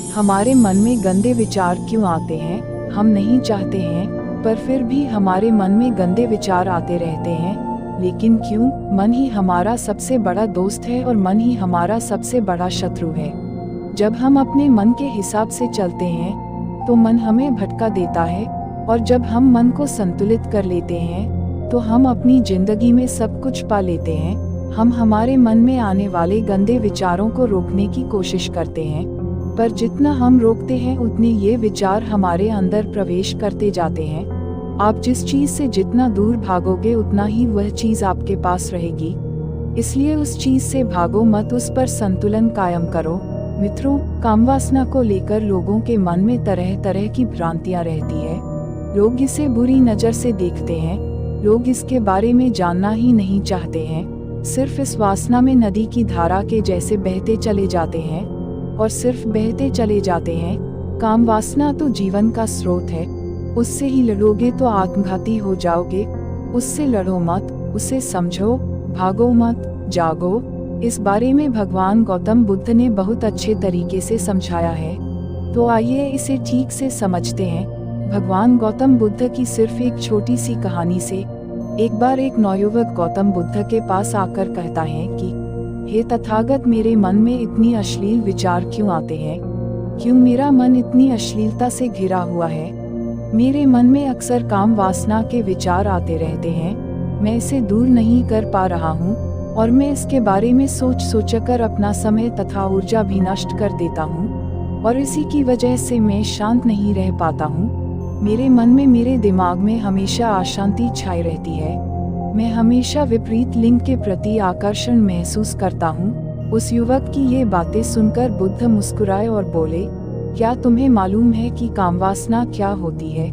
हमारे मन में गंदे विचार क्यों आते हैं? हम नहीं चाहते हैं, पर फिर भी हमारे मन में गंदे विचार आते रहते हैं। लेकिन क्यों? मन ही हमारा सबसे बड़ा दोस्त है और मन ही हमारा सबसे बड़ा शत्रु है। जब हम अपने मन के हिसाब से चलते हैं तो मन हमें भटका देता है, और जब हम मन को संतुलित कर लेते हैं तो हम अपनी जिंदगी में सब कुछ पा लेते हैं। हम हमारे मन में आने वाले गंदे विचारों को रोकने की कोशिश करते हैं, पर जितना हम रोकते हैं उतने ये विचार हमारे अंदर प्रवेश करते जाते हैं। आप जिस चीज से जितना दूर भागोगे उतना ही वह चीज आपके पास रहेगी। इसलिए उस चीज से भागो मत, उस पर संतुलन कायम करो। मित्रों, कामवासना को लेकर लोगों के मन में तरह तरह की भ्रांतियां रहती है। लोग इसे बुरी नजर से देखते हैं, लोग इसके बारे में जानना ही नहीं चाहते हैं, सिर्फ इस वासना में नदी की धारा के जैसे बहते चले जाते हैं और सिर्फ बहते चले जाते हैं। काम वासना तो जीवन का स्रोत है, उससे ही लड़ोगे तो आत्मघाती हो जाओगे। उससे लड़ो मत, उसे समझो, भागो मत, जागो। इस बारे में भगवान गौतम बुद्ध ने बहुत अच्छे तरीके से समझाया है, तो आइए इसे ठीक से समझते हैं। भगवान गौतम बुद्ध की सिर्फ एक छोटी सी कहानी से। एक बार एक नवयुवक गौतम बुद्ध के पास आकर कहता है कि हे तथागत, मेरे मन में इतनी अश्लील विचार क्यों आते हैं? क्यों मेरा मन इतनी अश्लीलता से घिरा हुआ है? मेरे मन में अक्सर काम वासना के विचार आते रहते हैं। मैं इसे दूर नहीं कर पा रहा हूँ और मैं इसके बारे में सोचकर अपना समय तथा ऊर्जा भी नष्ट कर देता हूँ, और इसी की वजह से मैं शांत नहीं रह पाता हूँ। मेरे मन में, मेरे दिमाग में हमेशा अशांति छाई रहती है। मैं हमेशा विपरीत लिंग के प्रति आकर्षण महसूस करता हूँ। उस युवक की ये बातें सुनकर बुद्ध मुस्कुराए और बोले, क्या तुम्हें मालूम है कि कामवासना क्या होती है?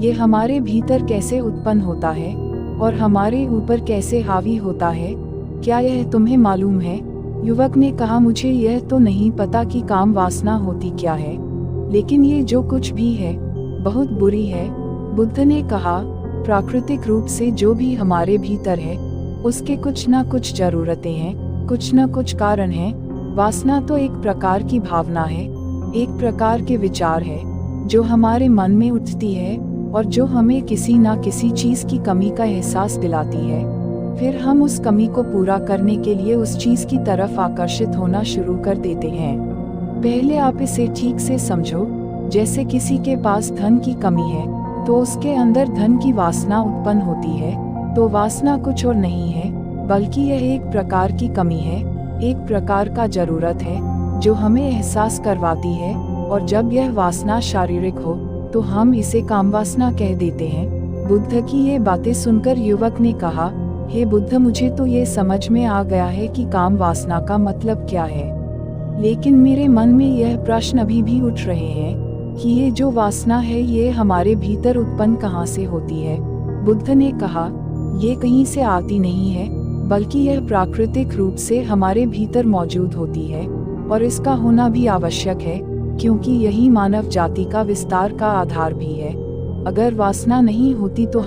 ये हमारे भीतर कैसे उत्पन्न होता है और हमारे ऊपर कैसे हावी होता है? क्या यह तुम्हें मालूम है? युवक ने कहा, मुझे यह तो नहीं पता कि काम वासना होती क्या है, लेकिन ये जो कुछ भी है बहुत बुरी है। बुद्ध ने कहा, प्राकृतिक रूप से जो भी हमारे भीतर है उसके कुछ ना कुछ जरूरतें हैं, कुछ ना कुछ कारण हैं। वासना तो एक प्रकार की भावना है, एक प्रकार के विचार है जो हमारे मन में उठती है और जो हमें किसी ना किसी चीज की कमी का एहसास दिलाती है। फिर हम उस कमी को पूरा करने के लिए उस चीज की तरफ आकर्षित होना शुरू कर देते हैं। पहले आप इसे ठीक से समझो। जैसे किसी के पास धन की कमी है तो उसके अंदर धन की वासना उत्पन्न होती है। तो वासना कुछ और नहीं है बल्कि यह एक प्रकार की कमी है, एक प्रकार का जरूरत है जो हमें एहसास करवाती है, और जब यह वासना शारीरिक हो तो हम इसे कामवासना कह देते हैं। बुद्ध की ये बातें सुनकर युवक ने कहा, हे बुद्ध, मुझे तो ये समझ में आ गया है कि काम वासना का मतलब क्या है, लेकिन मेरे मन में यह प्रश्न अभी भी उठ रहे हैं कि ये जो वासना है ये हमारे भीतर उत्पन्न कहाँ से होती है? बुद्ध ने कहा, ये कहीं से आती नहीं है बल्कि यह प्राकृतिक रूप से हमारे भीतर मौजूद होती है, और इसका होना भी आवश्यक है क्योंकि यही मानव जाति का विस्तार का आधार भी है। अगर वासना नहीं होती तो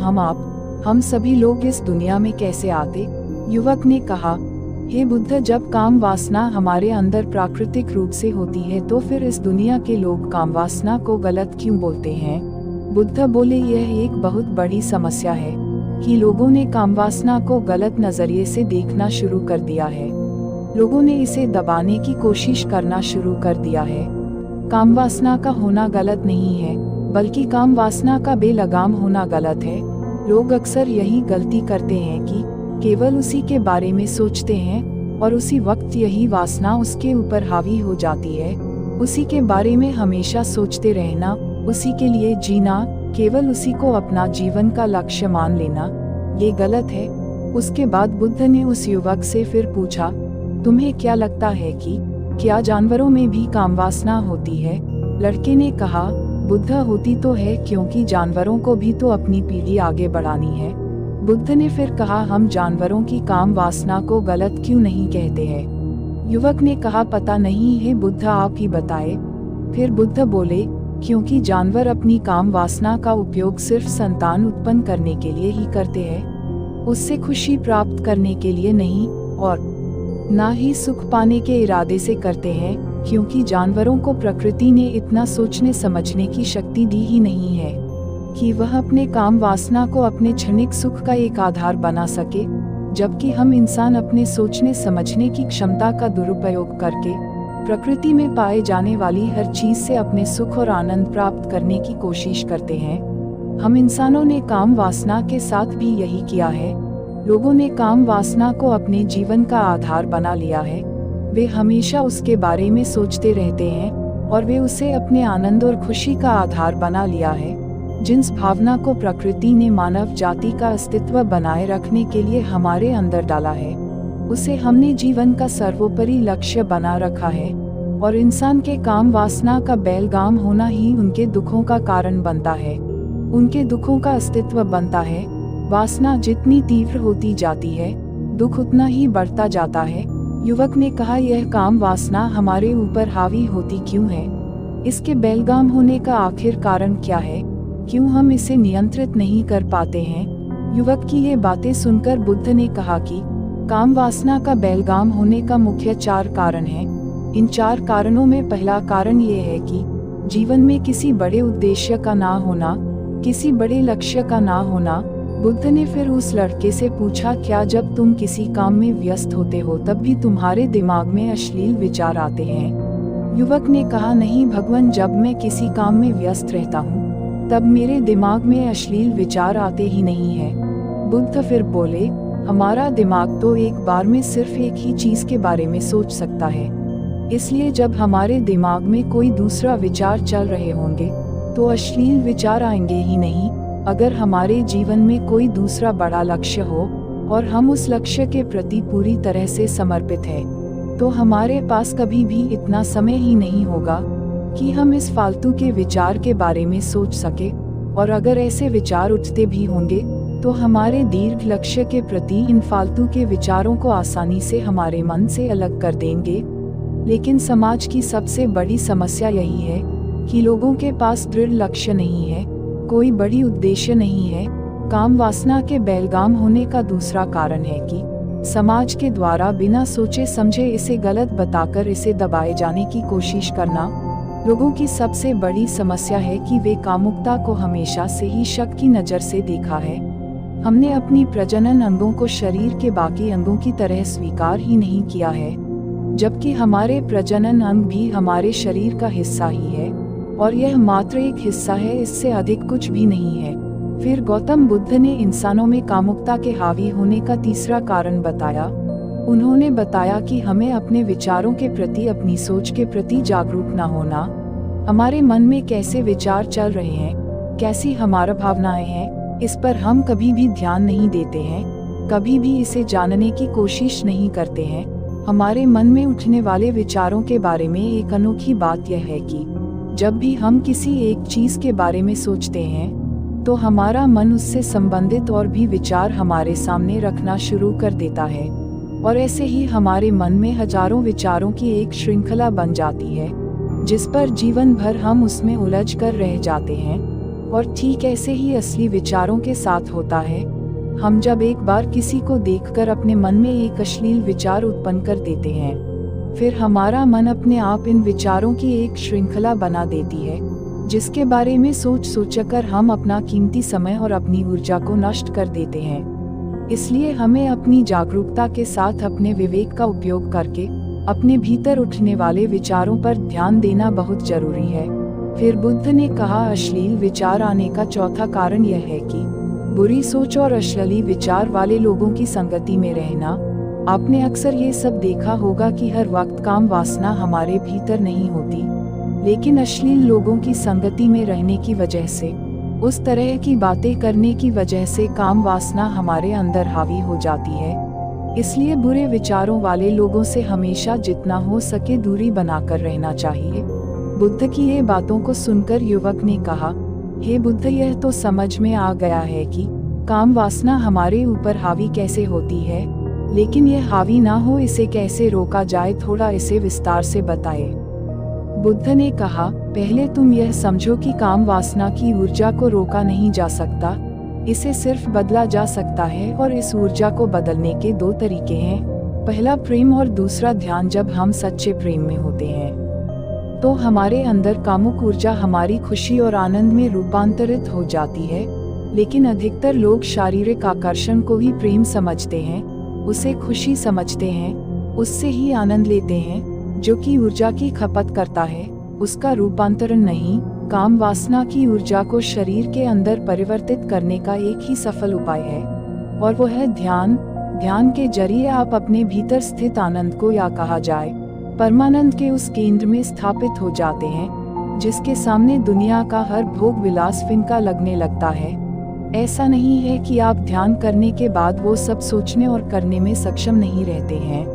हम सभी लोग इस दुनिया में कैसे आते? युवक ने कहा, हे बुद्ध, जब काम वासना हमारे अंदर प्राकृतिक रूप से होती है तो फिर इस दुनिया के लोग काम वासना को गलत क्यों बोलते हैं? बुद्ध बोले, यह एक बहुत बड़ी समस्या है कि लोगों ने काम वासना को गलत नजरिए से देखना शुरू कर दिया है। लोगों ने इसे दबाने की कोशिश करना शुरू कर दिया है। काम वासना का होना गलत नहीं है बल्कि काम वासना का बेलगाम होना गलत है। लोग अक्सर यही गलती करते हैं कि केवल उसी के बारे में सोचते हैं और उसी वक्त यही वासना उसके ऊपर हावी हो जाती है। उसी के बारे में हमेशा सोचते रहना, उसी के लिए जीना, केवल उसी को अपना जीवन का लक्ष्य मान लेना, ये गलत है। उसके बाद बुद्ध ने उस युवक से फिर पूछा, तुम्हें क्या लगता है कि क्या जानवरों में भी कामवासना होती है? लड़के ने कहा, बुद्ध, होती तो है, क्योंकि जानवरों को भी तो अपनी पीढ़ी आगे बढ़ानी है। बुद्ध ने फिर कहा, हम जानवरों की काम वासना को गलत क्यों नहीं कहते हैं? युवक ने कहा, पता नहीं है बुद्ध, आप ही बताए। फिर बुद्ध बोले, क्योंकि जानवर अपनी काम वासना का उपयोग सिर्फ संतान उत्पन्न करने के लिए ही करते हैं, उससे खुशी प्राप्त करने के लिए नहीं, और ना ही सुख पाने के इरादे से करते हैं, क्योंकि जानवरों को प्रकृति ने इतना सोचने समझने की शक्ति दी ही नहीं है कि वह अपने काम वासना को अपने क्षणिक सुख का एक आधार बना सके, जबकि हम इंसान अपने सोचने समझने की क्षमता का दुरुपयोग करके प्रकृति में पाए जाने वाली हर चीज से अपने सुख और आनंद प्राप्त करने की कोशिश करते हैं। हम इंसानों ने काम वासना के साथ भी यही किया है। लोगों ने काम वासना को अपने जीवन का आधार बना लिया है। वे हमेशा उसके बारे में सोचते रहते हैं और वे उसे अपने आनंद और खुशी का आधार बना लिया है। जिस भावना को प्रकृति ने मानव जाति का अस्तित्व बनाए रखने के लिए हमारे अंदर डाला है, उसे हमने जीवन का सर्वोपरि लक्ष्य बना रखा है, और इंसान के काम वासना का बेलगाम होना ही उनके दुखों का कारण बनता है, उनके दुखों का अस्तित्व बनता है। वासना जितनी तीव्र होती जाती है, दुख उतना ही बढ़ता जाता है। युवक ने कहा, यह काम वासना हमारे ऊपर हावी होती क्यों है? इसके बेलगाम होने का आखिर कारण क्या है? क्यों हम इसे नियंत्रित नहीं कर पाते हैं? युवक की ये बातें सुनकर बुद्ध ने कहा कि काम वासना का बेलगाम होने का मुख्य 4 कारण हैं। इन 4 कारणों में पहला कारण ये है कि जीवन में किसी बड़े उद्देश्य का ना होना, किसी बड़े लक्ष्य का ना होना। बुद्ध ने फिर उस लड़के से पूछा, क्या जब तुम किसी काम में व्यस्त होते हो तब भी तुम्हारे दिमाग में अश्लील विचार आते हैं? युवक ने कहा, नहीं भगवान, जब मैं किसी काम में व्यस्त रहता हूँ तब मेरे दिमाग में अश्लील विचार आते ही नहीं है। बुद्ध फिर बोले, हमारा दिमाग तो एक बार में सिर्फ एक ही चीज के बारे में सोच सकता है, इसलिए जब हमारे दिमाग में कोई दूसरा विचार चल रहे होंगे तो अश्लील विचार आएंगे ही नहीं। अगर हमारे जीवन में कोई दूसरा बड़ा लक्ष्य हो और हम उस लक्ष्य के प्रति पूरी तरह से समर्पित हैं, तो हमारे पास कभी भी इतना समय ही नहीं होगा कि हम इस फालतू के विचार के बारे में सोच सके। और अगर ऐसे विचार उठते भी होंगे तो हमारे दीर्घ लक्ष्य के प्रति इन फालतू के विचारों को आसानी से हमारे मन से अलग कर देंगे। लेकिन समाज की सबसे बड़ी समस्या यही है कि लोगों के पास दृढ़ लक्ष्य नहीं है, कोई बड़ी उद्देश्य नहीं है। काम वासना के बेलगाम होने का दूसरा कारण है कि समाज के द्वारा बिना सोचे समझे इसे गलत बताकर इसे दबाए जाने की कोशिश करना। लोगों की सबसे बड़ी समस्या है कि वे कामुकता को हमेशा से ही शक की नज़र से देखा है। हमने अपनी प्रजनन अंगों को शरीर के बाकी अंगों की तरह स्वीकार ही नहीं किया है, जबकि हमारे प्रजनन अंग भी हमारे शरीर का हिस्सा ही है, और यह मात्र एक हिस्सा है, इससे अधिक कुछ भी नहीं है। फिर गौतम बुद्ध ने इंसानों में कामुकता के हावी होने का तीसरा कारण बताया। उन्होंने बताया कि हमें अपने विचारों के प्रति, अपनी सोच के प्रति जागरूक न होना। हमारे मन में कैसे विचार चल रहे हैं, कैसी हमारा भावनाएं हैं, इस पर हम कभी भी ध्यान नहीं देते हैं, कभी भी इसे जानने की कोशिश नहीं करते हैं। हमारे मन में उठने वाले विचारों के बारे में एक अनोखी बात यह है कि जब भी हम किसी एक चीज के बारे में सोचते हैं तो हमारा मन उससे संबंधित और भी विचार हमारे सामने रखना शुरू कर देता है, और ऐसे ही हमारे मन में हजारों विचारों की एक श्रृंखला बन जाती है, जिस पर जीवन भर हम उसमें उलझ कर रह जाते हैं। और ठीक ऐसे ही असली विचारों के साथ होता है। हम जब एक बार किसी को देखकर अपने मन में एक अश्लील विचार उत्पन्न कर देते हैं, फिर हमारा मन अपने आप इन विचारों की एक श्रृंखला बना देती है, जिसके बारे में सोचकर हम अपना कीमती समय और अपनी ऊर्जा को नष्ट कर देते हैं। इसलिए हमें अपनी जागरूकता के साथ अपने विवेक का उपयोग करके अपने भीतर उठने वाले विचारों पर ध्यान देना बहुत जरूरी है। फिर बुद्ध ने कहा, अश्लील विचार आने का चौथा कारण यह है कि बुरी सोच और अश्लील विचार वाले लोगों की संगति में रहना। आपने अक्सर ये सब देखा होगा कि हर वक्त काम वासना हमारे भीतर नहीं होती, लेकिन अश्लील लोगों की संगति में रहने की वजह से, उस तरह की बातें करने की वजह से काम वासना हमारे अंदर हावी हो जाती है। इसलिए बुरे विचारों वाले लोगों से हमेशा जितना हो सके दूरी बनाकर रहना चाहिए। बुद्ध की ये बातों को सुनकर युवक ने कहा, हे बुद्ध, यह तो समझ में आ गया है कि काम वासना हमारे ऊपर हावी कैसे होती है, लेकिन यह हावी ना हो इसे कैसे रोका जाए, थोड़ा इसे विस्तार से बताए। बुद्ध ने कहा, पहले तुम यह समझो कि काम वासना की ऊर्जा को रोका नहीं जा सकता, इसे सिर्फ बदला जा सकता है, और इस ऊर्जा को बदलने के 2 तरीके हैं। पहला प्रेम और दूसरा ध्यान। जब हम सच्चे प्रेम में होते हैं तो हमारे अंदर कामुक ऊर्जा हमारी खुशी और आनंद में रूपांतरित हो जाती है। लेकिन अधिकतर लोग शारीरिक आकर्षण को ही प्रेम समझते हैं, उसे खुशी समझते हैं, उससे ही आनंद लेते हैं, जो कि ऊर्जा की खपत करता है, उसका रूपांतरण नहीं। काम वासना की ऊर्जा को शरीर के अंदर परिवर्तित करने का एक ही सफल उपाय है, और वो है ध्यान। ध्यान के जरिए आप अपने भीतर स्थित आनंद को, या कहा जाए परमानंद के उस केंद्र में स्थापित हो जाते हैं, जिसके सामने दुनिया का हर भोग विलास फिंका लगने लगता है। ऐसा नहीं है कि आप ध्यान करने के बाद वो सब सोचने और करने में सक्षम नहीं रहते हैं,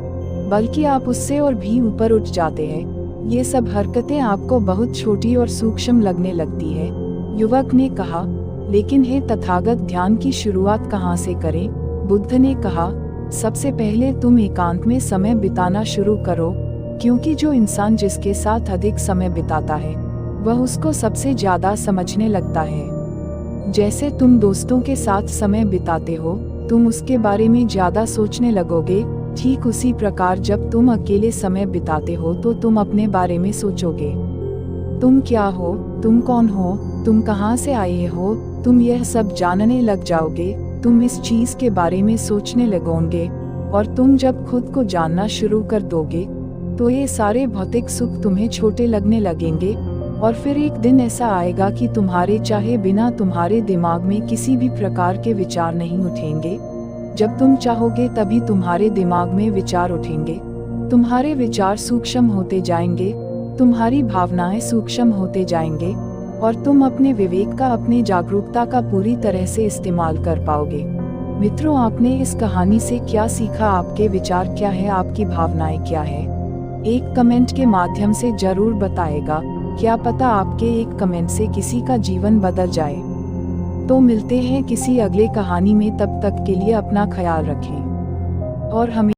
बल्कि आप उससे और भी ऊपर उठ जाते हैं। ये सब हरकतें आपको बहुत छोटी और सूक्ष्म लगने लगती है। युवक ने कहा, लेकिन हे तथागत, ध्यान की शुरुआत कहाँ से करें? बुद्ध ने कहा, सबसे पहले तुम एकांत में समय बिताना शुरू करो, क्योंकि जो इंसान जिसके साथ अधिक समय बिताता है, वह उसको सबसे ज्यादा समझने लगता है। जैसे तुम दोस्तों के साथ समय बिताते हो, तुम उसके बारे में ज्यादा सोचने लगोगे। ठीक उसी प्रकार जब तुम अकेले समय बिताते हो तो तुम अपने बारे में सोचोगे। तुम क्या हो, तुम कौन हो, तुम कहाँ से आए हो, तुम यह सब जानने लग जाओगे। तुम इस चीज के बारे में सोचने लगोगे, और तुम जब खुद को जानना शुरू कर दोगे तो ये सारे भौतिक सुख तुम्हें छोटे लगने लगेंगे। और फिर एक दिन ऐसा आएगा कि तुम्हारे चाहे बिना तुम्हारे दिमाग में किसी भी प्रकार के विचार नहीं उठेंगे। जब तुम चाहोगे तभी तुम्हारे दिमाग में विचार उठेंगे। तुम्हारे विचार सूक्ष्म होते जाएंगे, तुम्हारी भावनाएं सूक्ष्म होते जाएंगे, और तुम अपने विवेक का, अपने जागरूकता का पूरी तरह से इस्तेमाल कर पाओगे। मित्रों, आपने इस कहानी से क्या सीखा? आपके विचार क्या है? आपकी भावनाएं क्या है? एक कमेंट के माध्यम से जरूर बताएगा। क्या पता आपके एक कमेंट से किसी का जीवन बदल जाए। तो मिलते हैं किसी अगले कहानी में, तब तक के लिए अपना ख्याल रखें और हमें